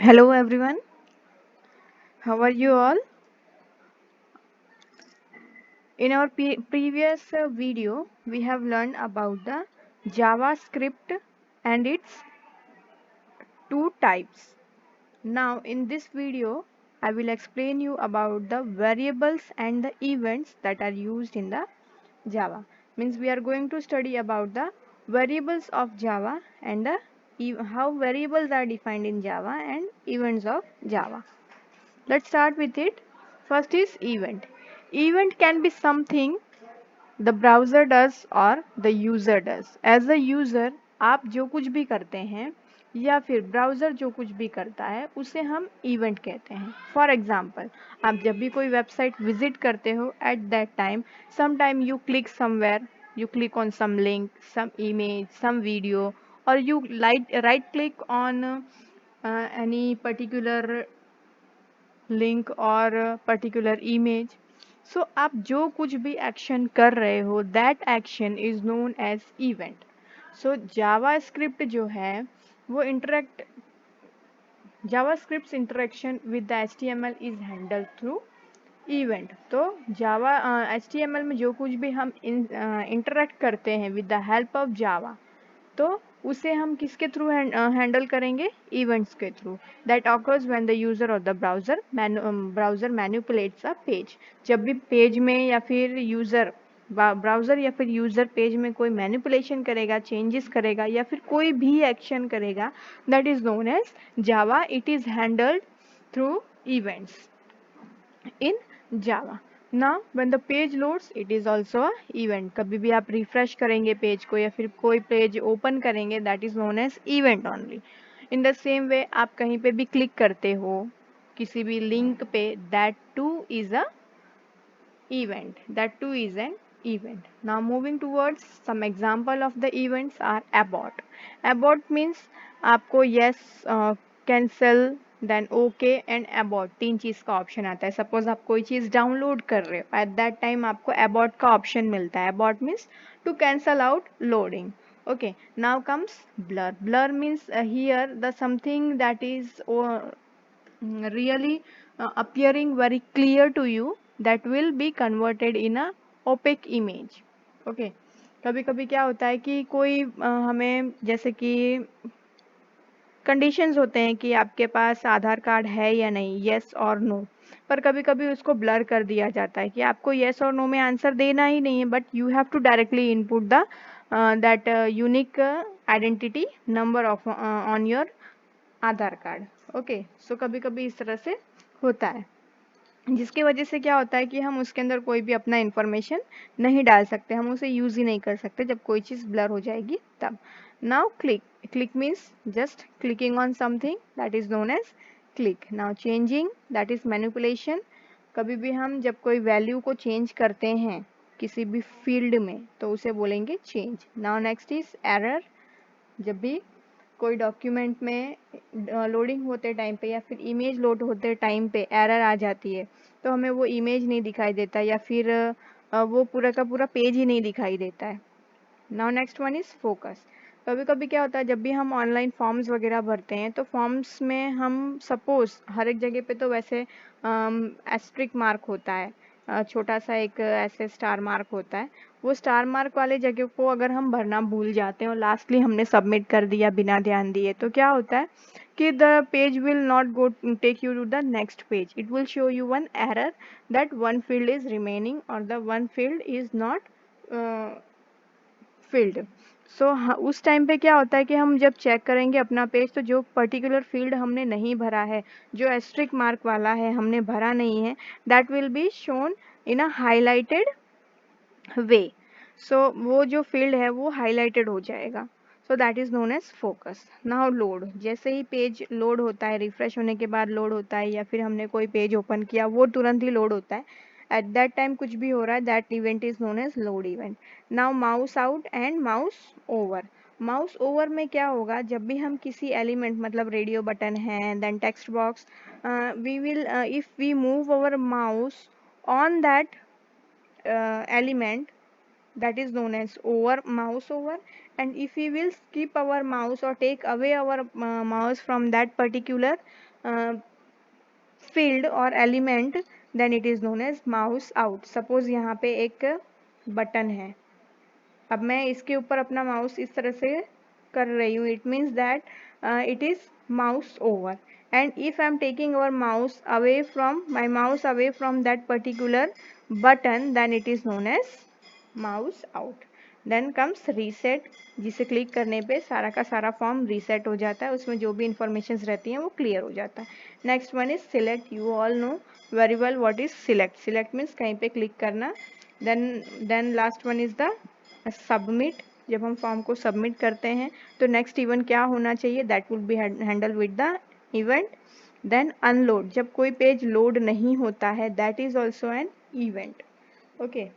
Hello everyone, how are you all? In our previous video, we have learned about the JavaScript and its two types. Now in this video, I will explain you about the variables and the events that are used in the Java. Means we are going to study about the variables of Java and the how variables are defined in Java and events of Java. Let's start with it. First is event. Event can be something the browser does or the user does. As a user, आप जो कुछ भी करते हैं या फिर browser जो कुछ भी करता है उसे हम इवेंट कहते हैं. फॉर एग्जाम्पल, आप जब भी कोई वेबसाइट विजिट करते हो at that time some time you click somewhere, you click on some link, some image, some video, or you right click on any particular link और पर्टिकुलर इमेज. सो आप जो कुछ भी एक्शन कर रहे हो that action is known as event. So JavaScript जो है वो JavaScript interaction with the H T M L is handle through event. तो Java H T M L में जो कुछ भी हम इंटरेक्ट करते हैं with the help of Java, तो उसे हम किसके थ्रू हैंडल करेंगे? इवेंट्स के through. That occurs when the user और the browser manipulates a page. जब भी पेज में या फिर ब्राउजर या फिर यूजर पेज में कोई मैनिपुलेशन करेगा, चेंजेस करेगा या फिर कोई भी एक्शन करेगा, that is known as Java. It is handled through events in Java. Now when the page loads, it is also a event. कभी भी आप रिफ्रेश करेंगे पेज को या फिर कोई पेज ओपन करेंगे, that is known as event only. In the same way, आप कहीं पे भी क्लिक करते हो किसी भी लिंक पे, that too is a event. That too is an event. Now moving towards some example of the events are abort. Abort means आपको yes, cancel, then okay and abort तीन चीज़ का ऑप्शन आता है. सपोज आप कोई चीज़ download कर रहे हो, एट दैट टाइम आपको अबॉट का ऑप्शन मिलता है. Abort means to cancel out loading. Okay, now comes blur. Blur means here the something that is really appearing very clear to you, that will be converted in a opaque image. Okay, कभी कभी क्या होता है कि कोई हमें जैसे कि कंडीशंस होते हैं कि आपके पास आधार कार्ड है या नहीं, येस और नो, पर कभी कभी उसको ब्लर कर दिया जाता है कि आपको येस और नो में आंसर देना ही नहीं है, but you have to directly input the that unique identity number of on your Aadhaar card. Okay, so कभी कभी इस तरह से होता है, जिसकी वजह से क्या होता है कि हम उसके अंदर कोई भी अपना इंफॉर्मेशन नहीं डाल सकते, हम उसे यूज़ ही नहीं कर सकते जब कोई चीज़ ब्लर हो जाएगी तब. Now click. Click means just clicking on something, that is known as click. Now changing, that is manipulation. कभी भी हम जब कोई वैल्यू को चेंज करते हैं किसी भी फील्ड में तो उसे बोलेंगे change. Now next is error. जब भी कोई डॉक्यूमेंट में लोडिंग होते टाइम पे या फिर इमेज लोड होते टाइम पे एरर आ जाती है, तो हमें वो इमेज नहीं दिखाई देता या फिर वो पूरा का पूरा पेज ही नहीं दिखाई देता है. Now next one is focus. कभी कभी क्या होता है जब भी हम ऑनलाइन फॉर्म्स वगैरह भरते हैं तो फॉर्म्स में हम सपोज हर एक जगह पे तो वैसे एस्ट्रिक मार्क होता है, छोटा सा एक ऐसे स्टार मार्क होता है. वो स्टार मार्क वाले जगह को अगर हम भरना भूल जाते हैं और लास्टली हमने सबमिट कर दिया बिना ध्यान दिए, तो क्या होता है कि the page will not go take you to the next page. It will show you one error that one field is remaining और the one field is not filled. So उस टाइम पे क्या होता है कि हम जब चेक करेंगे अपना पेज तो जो पर्टिकुलर फील्ड हमने नहीं भरा है, जो एस्ट्रिक मार्क वाला है हमने भरा नहीं है, that will be shown in a highlighted way. So वो जो फील्ड है वो हाईलाइटेड हो जाएगा. So that is known as focus. Now load. जैसे ही पेज लोड होता है, रिफ्रेश होने के बाद लोड होता है या फिर हमने कोई पेज ओपन किया वो तुरंत ही लोड होता है, एट दैट टाइम कुछ भी हो रहा है, that event is known as load event. Now mouse out and mouse over. Mouse over में क्या होगा, जब भी हम किसी एलिमेंट मतलब रेडियो बटन है, then text box, we will if we move our mouse on that element, that is known as over, mouse over. And if we will skip our mouse or take away our mouse from that particular field or element, then it is known as mouse out. Suppose यहाँ पे एक button है, अब मैं इसके ऊपर अपना mouse इस तरह से कर रही हूँ, it means that it is mouse over. And if I am taking our mouse away from my mouse away from that particular button, then it is known as mouse out. Then comes reset, जिसे click करने पे सारा का सारा form reset हो जाता है, उसमें जो भी इंफॉर्मेशन रहती हैं वो क्लियर हो जाता है. Next one is select. You all know very well what is select. Select means कहीं पे क्लिक करना. Then last one is the submit. जब हम फॉर्म को सबमिट करते हैं तो नेक्स्ट इवेंट क्या होना चाहिए, that will be handle with the event. Then unload, जब कोई पेज लोड नहीं होता है, that is also an event. Okay,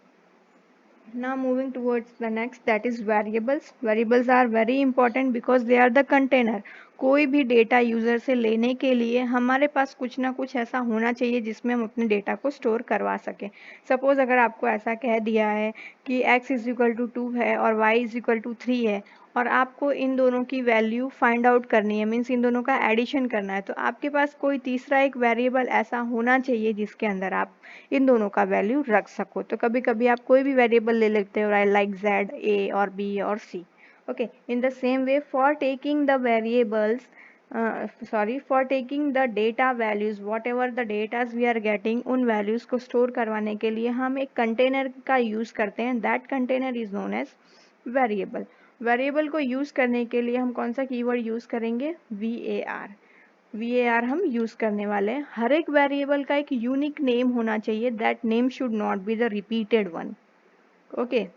now moving towards the next, that is variables. Variables are very important because they are the container. कोई भी data user से लेने के लिए हमारे पास कुछ ना कुछ ऐसा होना चाहिए जिसमें हम अपने डेटा को स्टोर करवा सकें. सपोज़ अगर आपको ऐसा कह दिया है कि x इज इक्वल टू 2 है और y इज इक्वल टू 3 है, और आपको इन दोनों की वैल्यू फाइंड आउट करनी है, मीन्स इन दोनों का एडिशन करना है, तो आपके पास कोई तीसरा एक वेरिएबल ऐसा होना चाहिए जिसके अंदर आप इन दोनों का वैल्यू रख सको. तो कभी कभी आप कोई भी वेरिएबल ले लेते हो, लाइक z, a और b और c. Okay, in the same way for taking the variables, for taking the data values, whatever the datas we are getting, उन वैल्यूज को स्टोर करवाने के लिए हम एक कंटेनर का यूज करते हैं. That container is known as variable. Variable को यूज करने के लिए हम कौन सा कीवर्ड यूज करेंगे, var. var हम यूज करने वाले हैं. हर एक वेरिएबल का एक यूनिक नेम होना चाहिए. That name should not be the repeated one. Okay,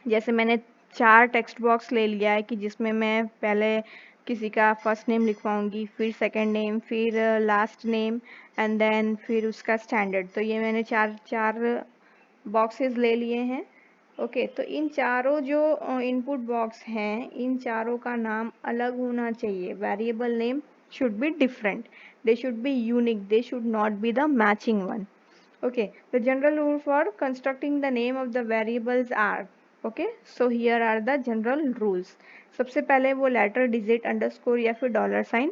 जैसे मैंने 4 टेक्स्ट बॉक्स ले लिया है कि जिसमें मैं पहले किसी का फर्स्ट नेम लिखवाऊंगी, फिर सेकंड नेम, फिर लास्ट नेम, एंड देन फिर उसका स्टैंडर्ड. तो ये मैंने चार बॉक्सेस ले लिए हैं. ओके, तो इन चारों जो इनपुट बॉक्स हैं, इन चारों का नाम अलग होना चाहिए. Variable name should be different, they should be unique, they should not be the matching one. Okay, the general rule for constructing the name of the variables are, okay, so here are the general rules. सबसे पहले वो letter, digit, underscore या फिर dollar sign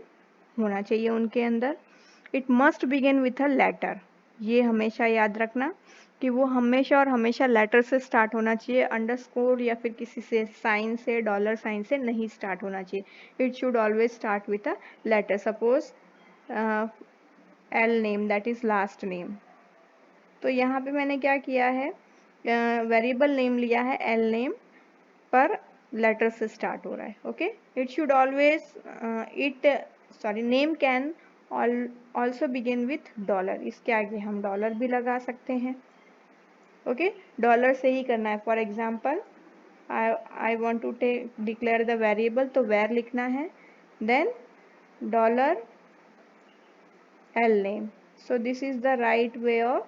होना चाहिए उनके अंदर. It must begin with a letter. ये हमेशा याद रखना कि वो हमेशा और हमेशा लेटर से स्टार्ट होना चाहिए. अंडरस्कोर या फिर किसी से साइन से, डॉलर साइन से नहीं स्टार्ट होना चाहिए. It should always start with a letter. Suppose L name, that is last name. तो यहाँ पे मैंने क्या किया है, वेरिएबल नेम लिया है एल नेम, पर लेटर से स्टार्ट हो रहा है. Okay, it should always name can also begin with dollar. इसके आगे हम डॉलर भी लगा सकते हैं. ओके, डॉलर से ही करना है. For example, I want to declare the variable, तो वेर लिखना है, then dollar L name. So this is the right way of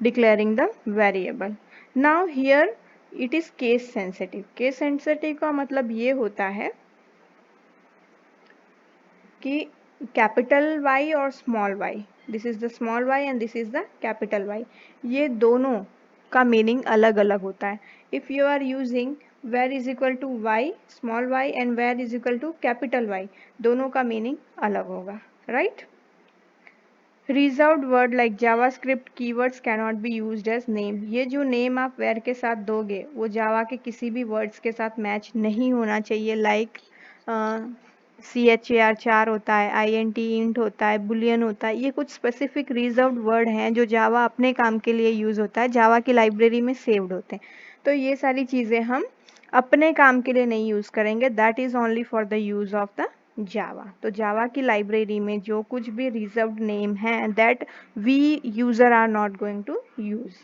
declaring the variable. Now here it is case sensitive. case sensitive का मतलब ये होता है कि capital Y और small y, this is the small y and this is the capital Y, ये दोनों का मीनिंग अलग अलग होता है. If you are using var is equal to y, small y, and var is equal to capital Y, दोनों का meaning अलग होगा, right. Reserved word like JavaScript keywords cannot be used as name. ये जो नेम आप where के साथ दोगे वो जावा के किसी भी वर्ड्स के साथ मैच नहीं होना चाहिए. लाइक CHAR 4 होता है, INT इंट होता है, बुलियन होता है. ये कुछ स्पेसिफिक रिजर्व्ड वर्ड हैं जो जावा अपने काम के लिए यूज़ होता है, जावा की लाइब्रेरी में सेव्ड होते हैं. तो ये सारी चीज़ें हम अपने काम के लिए नहीं यूज़ करेंगे. That is only for the use of the Java. तो जावा की लाइब्रेरी में जो कुछ भी रिजर्व्ड नेम है, that we user are not going to use.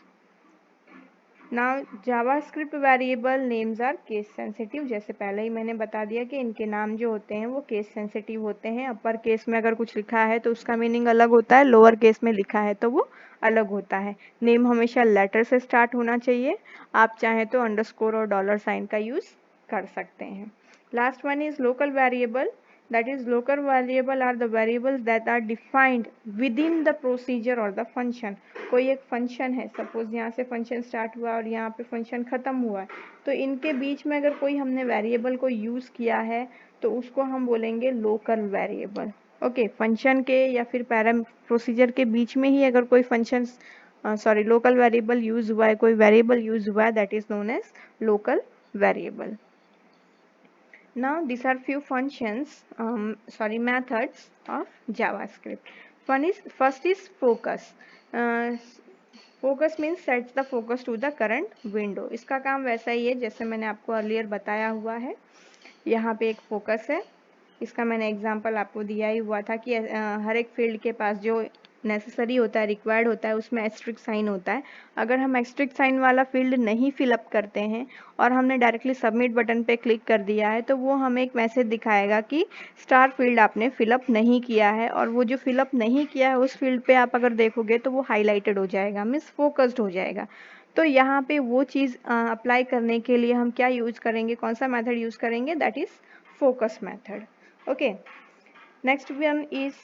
Now JavaScript variable names are case sensitive. जैसे पहले ही मैंने बता दिया कि इनके नाम जो होते हैं वो केस सेंसिटिव होते हैं. अपर केस में अगर कुछ लिखा है तो उसका मीनिंग अलग होता है, लोअर केस में लिखा है तो वो अलग होता है. नेम हमेशा लेटर से स्टार्ट होना चाहिए. आप चाहें तो अंडरस्कोर और डॉलर साइन का यूज कर सकते हैं. Last one is local variable. that is local variable are the variables that are defined within the procedure or the function. कोई एक फंक्शन है, सपोज यहाँ से फंक्शन स्टार्ट हुआ और यहाँ पे फंक्शन खत्म हुआ है, तो इनके बीच में अगर कोई हमने वेरिएबल को यूज़ किया है तो उसको हम बोलेंगे लोकल वेरिएबल। ओके, फंक्शन के या फिर पैराम प्रोसीजर के बीच में ही अगर कोई function sorry local variable use हुआ है, कोई वेरिएबल यूज हुआ है, that is known as local variable. Now these are few functions, methods of JavaScript. First is focus. Focus means sets the focus to the current window. इसका काम वैसा ही है जैसे मैंने आपको अर्लियर बताया हुआ है। यहाँ पे एक फोकस है, इसका मैंने एग्जांपल आपको दिया ही हुआ था कि हर एक फील्ड के पास जो नेसेसरी होता है, रिक्वायर्ड होता है, उसमें एस्ट्रिक साइन होता है। अगर हम एस्ट्रिक साइन वाला फील्ड नहीं फिलअप करते हैं और हमने डायरेक्टली सबमिट बटन पे क्लिक कर दिया है तो वो हमें एक मैसेज दिखाएगा कि स्टार फील्ड आपने फिलअप नहीं किया है, और वो जो फिलअप नहीं किया है उस फील्ड पे आप अगर देखोगे तो वो हाईलाइटेड हो जाएगा, मीन्स फोकस्ड हो जाएगा। तो यहाँ पे वो चीज़ अप्लाई करने के लिए हम क्या यूज करेंगे, कौन सा मेथड यूज करेंगे, that is focus method. Okay, next one is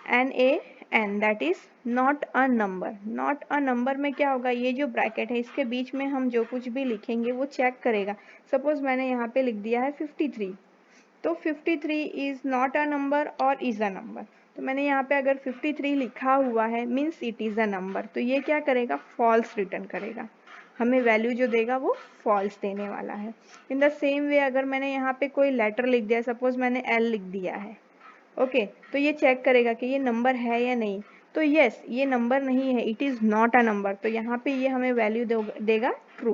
NaN, that is not a number. Not a number में क्या होगा, ये जो ब्रैकेट है इसके बीच में हम जो कुछ भी लिखेंगे वो चेक करेगा। सपोज मैंने यहाँ पे लिख दिया है 53, तो 53 इज नॉट अ नंबर और इज अ नंबर। तो मैंने यहाँ पे अगर 53 लिखा हुआ है means it is a number, तो ये क्या करेगा, फॉल्स रिटर्न करेगा, हमें वैल्यू जो देगा वो फॉल्स देने वाला है। इन द सेम वे अगर मैंने यहाँ पे कोई लेटर लिख दिया, सपोज मैंने L लिख दिया है, ओके, तो ये चेक करेगा कि ये नंबर है या नहीं, तो यस ये नंबर नहीं है, it is not a number, तो यहाँ पे ये हमें वैल्यू देगा ट्रू।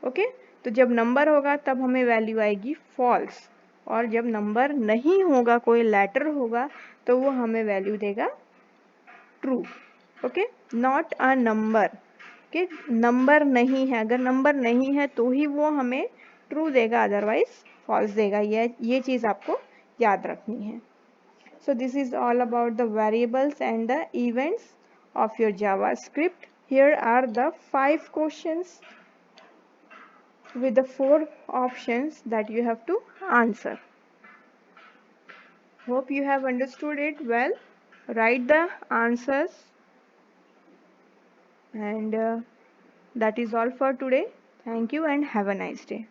ओके, तो जब नंबर होगा तब हमें वैल्यू आएगी फॉल्स, और जब नंबर नहीं होगा, कोई लेटर होगा, तो वो हमें वैल्यू देगा true. Okay, not a number कि नंबर नहीं है, अगर नंबर नहीं है तो ही वो हमें ट्रू देगा, अदरवाइज फॉल्स देगा। ये चीज़ आपको याद रखनी है। So this is all about the variables and the events of your JavaScript. Here are the 5 questions with the 4 options that you have to answer. Hope you have understood it well. Write the answers, and that is all for today. Thank you and have a nice day.